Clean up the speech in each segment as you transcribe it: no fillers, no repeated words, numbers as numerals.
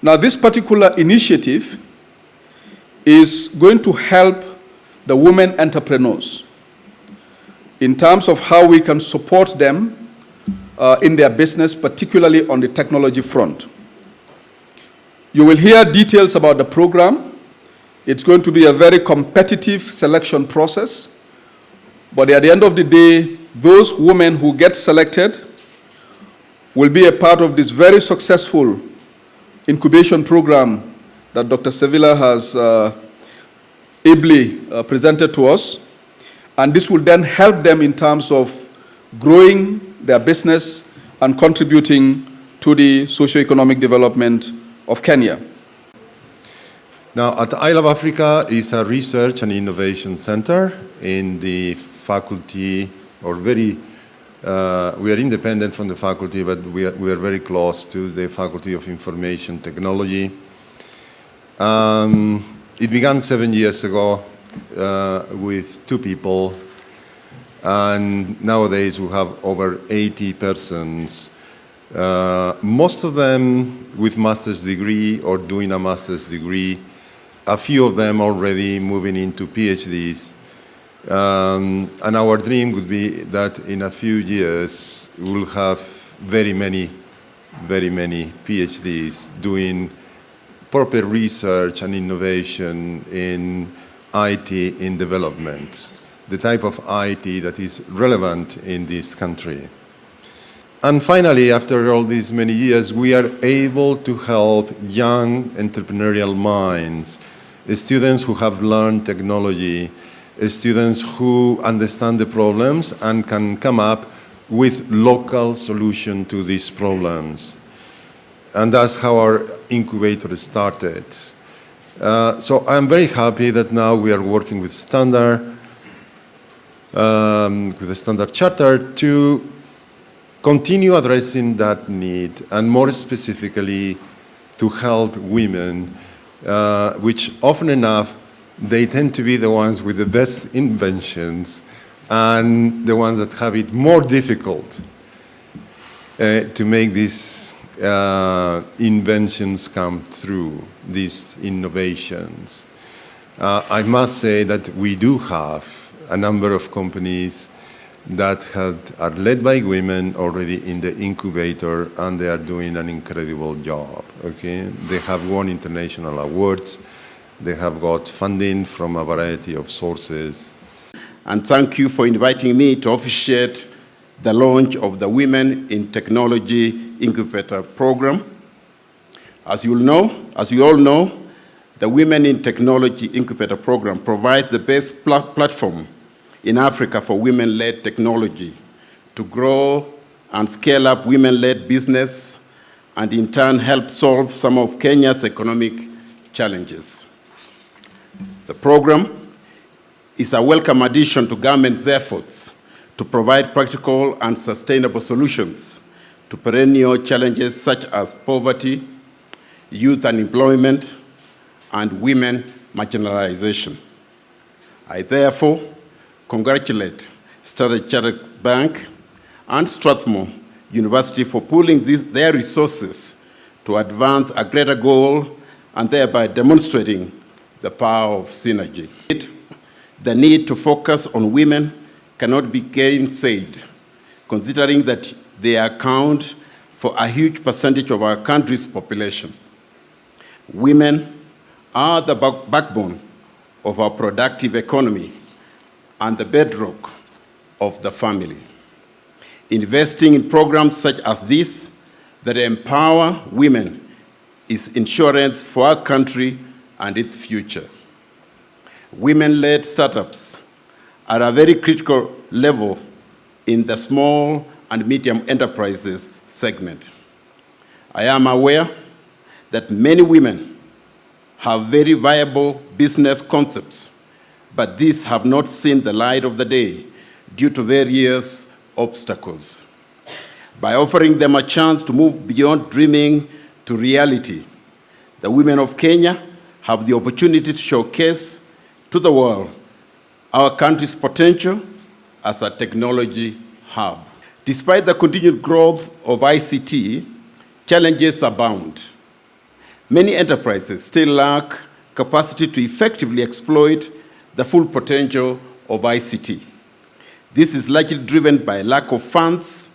Now, this particular initiative is going to help the women entrepreneurs in terms of how we can support them in their business, particularly on the technology front. You will hear details about the program. It's going to be a very competitive selection process, but at the end of the day, those women who get selected will be a part of this very successful incubation program that Dr. Sevilla has ably presented to us. And this will then help them in terms of growing their business and contributing to the socio-economic development of Kenya. Now, at I Love Africa is a research and innovation center in the faculty, or we are independent from the faculty, but we are very close to the Faculty of Information Technology. It began 7 years ago with 2 people, and nowadays we have over 80 persons, most of them with master's degree or doing a master's degree, a few of them already moving into PhDs. And our dream would be that in a few years we'll have very many PhDs doing proper research and innovation in IT in development, the type of IT that is relevant in this country. And finally, after all these many years, we are able to help young entrepreneurial minds, students who have learned technology, students who understand the problems and can come up with local solution to these problems. And that's how our incubator started. So I'm very happy that now we are working with the Standard Charter to continue addressing that need, and more specifically to help women, which often enough they tend to be the ones with the best inventions and the ones that have it more difficult to make these inventions come through, these innovations. I must say that we do have a number of companies that are led by women already in the incubator, and they are doing an incredible job, okay? They have won international awards. They have got funding from a variety of sources. And thank you for inviting me to officiate the launch of the Women in Technology Incubator Program. As you all know, the Women in Technology Incubator Program provides the best platform in Africa for women-led technology to grow and scale up women-led business, and in turn help solve some of Kenya's economic challenges. The program is a welcome addition to government's efforts to provide practical and sustainable solutions to perennial challenges such as poverty, youth unemployment, and women marginalization. I therefore congratulate Standard Chartered Bank and Strathmore University for pooling their resources to advance a greater goal and thereby demonstrating the power of synergy. The need to focus on women cannot be gainsaid, considering that they account for a huge percentage of our country's population. Women are the backbone of our productive economy and the bedrock of the family. Investing in programs such as this that empower women is insurance for our country and its future. Women-led startups are a very critical level in the small and medium enterprises segment. I am aware that many women have very viable business concepts, but these have not seen the light of the day due to various obstacles. By offering them a chance to move beyond dreaming to reality, the women of Kenya have the opportunity to showcase to the world our country's potential as a technology hub. Despite the continued growth of ICT, challenges abound. many enterprises still lack capacity to effectively exploit the full potential of ICT. This is largely driven by lack of funds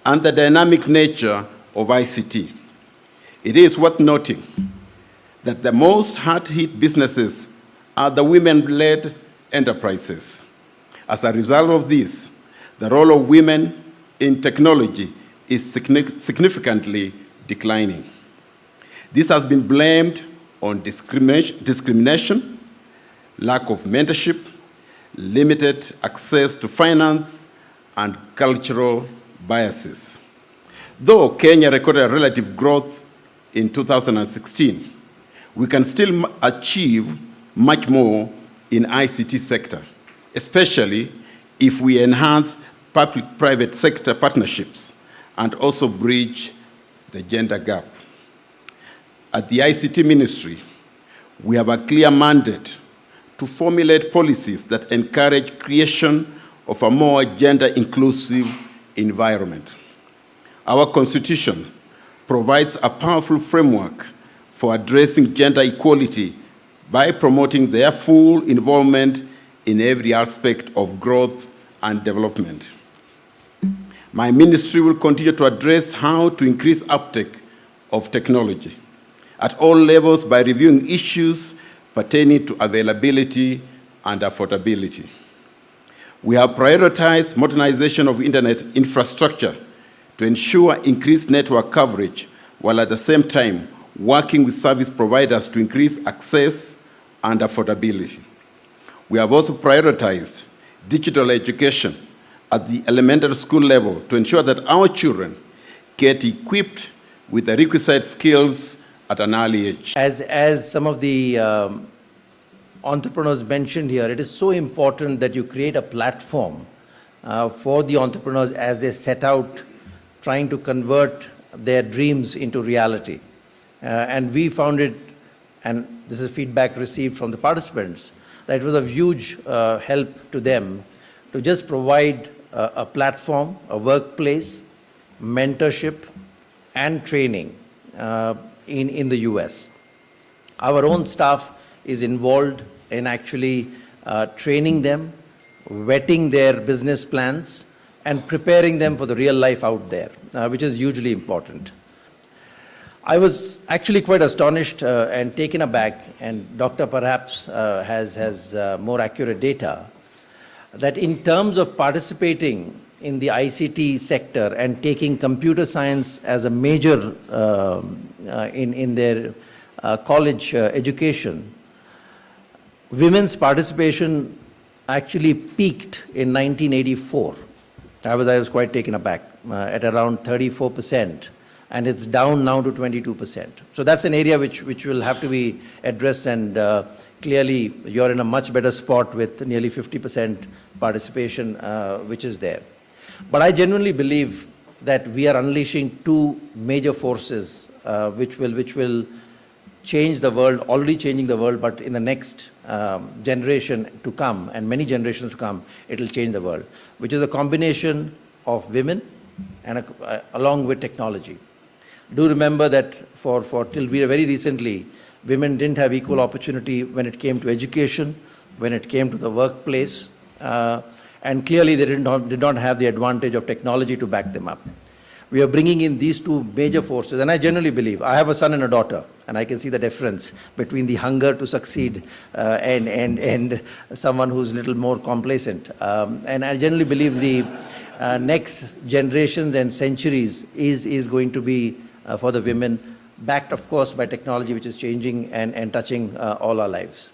and the dynamic nature of ICT. It is worth noting that the most hard-hit businesses are the women-led enterprises. As a result of this, the role of women in technology is significantly declining. This has been blamed on discrimination, lack of mentorship, limited access to finance, and cultural biases. Though Kenya recorded a relative growth in 2016, we can still achieve much more in ICT sector, especially if we enhance public-private sector partnerships and also bridge the gender gap. At the ICT Ministry, we have a clear mandate to formulate policies that encourage creation of a more gender-inclusive environment. Our Constitution provides a powerful framework for addressing gender equality by promoting their full involvement in every aspect of growth and development. My ministry will continue to address how to increase uptake of technology at all levels by reviewing issues pertaining to availability and affordability. We have prioritized modernization of internet infrastructure to ensure increased network coverage, while at the same time working with service providers to increase access and affordability. We have also prioritized digital education at the elementary school level to ensure that our children get equipped with the requisite skills at an early age. As some of the entrepreneurs mentioned here, it is so important that you create a platform for the entrepreneurs as they set out trying to convert their dreams into reality. And we found it, and this is feedback received from the participants, that it was of huge help to them to just provide a platform, a workplace, mentorship, and training in the US. Our own staff is involved in actually training them, vetting their business plans, and preparing them for the real life out there, which is hugely important. I was actually quite astonished and taken aback, and Doctor perhaps has more accurate data, that in terms of participating in the ICT sector and taking computer science as a major in their college education, women's participation actually peaked in 1984. I was quite taken aback at around 34%, and it's down now to 22%. So that's an area which will have to be addressed, and clearly you're in a much better spot with nearly 50% participation which is there. But I genuinely believe that we are unleashing two major forces which will change the world, already changing the world, but in the next generation to come, and many generations to come, it will change the world, which is a combination of women and along with technology. Do remember that till very recently, women didn't have equal opportunity when it came to education, when it came to the workplace, and clearly they did not have the advantage of technology to back them up. We are bringing in these two major forces, and I genuinely believe, I have a son and a daughter, and I can see the difference between the hunger to succeed and someone who's a little more complacent. And I genuinely believe the next generations and centuries is going to be for the women, backed of course by technology which is changing and touching all our lives.